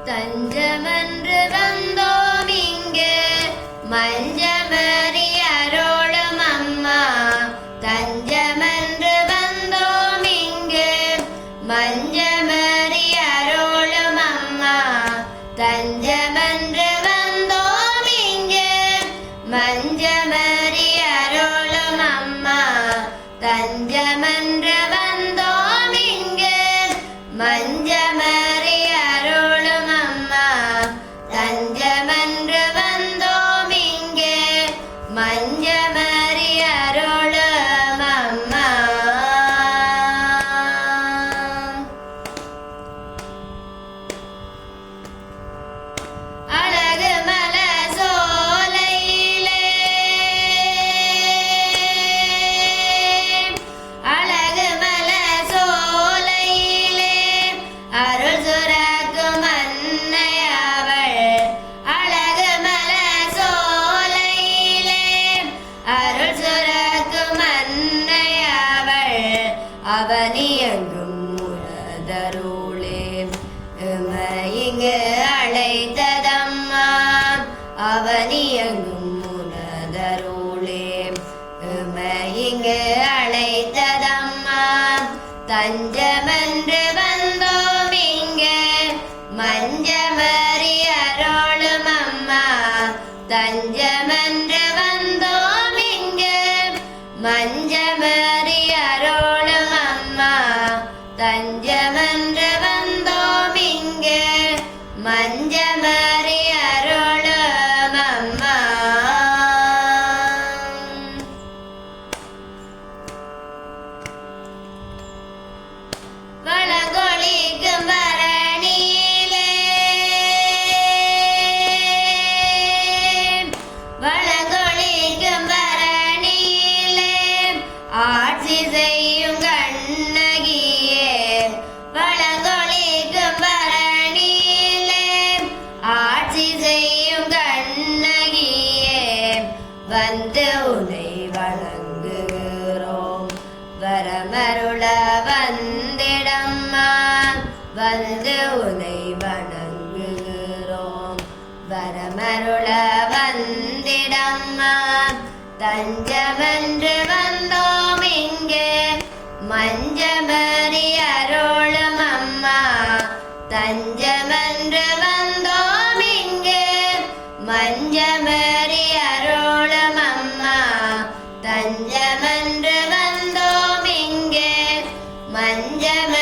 தஞ்சமன்று வந்தோம் இங்கு மஞ்சமறி அருளும் அம்மா. தஞ்சமன்று வந்தோம் இங்கு மஞ்சமறி அருளும் அம்மா. தஞ்சமன்று வந்தோம் இங்கு மஞ்சமறி அருளும் அம்மா. தஞ்சமன்று வந்தோம் இங்கு மஞ்சமறி அருளும் அம்மா. தஞ்சமன்று வந்தோம் இங்கு மஞ்சமறி அருளும் அம்மா. அழகு மல சோலையிலே அழகு மல சோலையிலே அருள் சுரக்கும் அன்னை அவள். அழகு மல சோலையிலே அருள் சுரக்கும் அன்னை அவள். அவனியங்கும் உனதருளே இங்கு அழைத்ததம்மா. அவனியங்கும் உனதருளே இங்கு அழைத்ததம்மா. தஞ்சமன்று வந்தோம் இங்கு மஞ்சமறி அருளும் அம்மா. தஞ்சமன்று வந்தோம் இங்கு மஞ்சமறி அருளும் அம்மா. தஞ்சமன்று வந்தோம் இங்கு மஞ்சமறி அருளும் அம்மா. வளங்கொழிக்கும் பரணியிலே வளங்கொழிக்கும் பரணியிலே ஆட்சி செய்யும் கண்ணகியே. வளங்கொழிக்கும் பரணியிலே ஆட்சி செய்யும் கண்ணகியே. வந்து உனை வணங்குகிறோம் வரமருள வந்திடம்மா. வந்து உனை வணங்குகிறோம் வரமருள வந்திடம்மா. தஞ்சமன்று வந்தோம் இங்கு மஞ்சமறி அருளும் அம்மா. தஞ்சமன்று வந்தோம் இங்கு மஞ்சமறி அருளும் அம்மா. தஞ்சமன்று வந்தோம் இங்கு மஞ்சம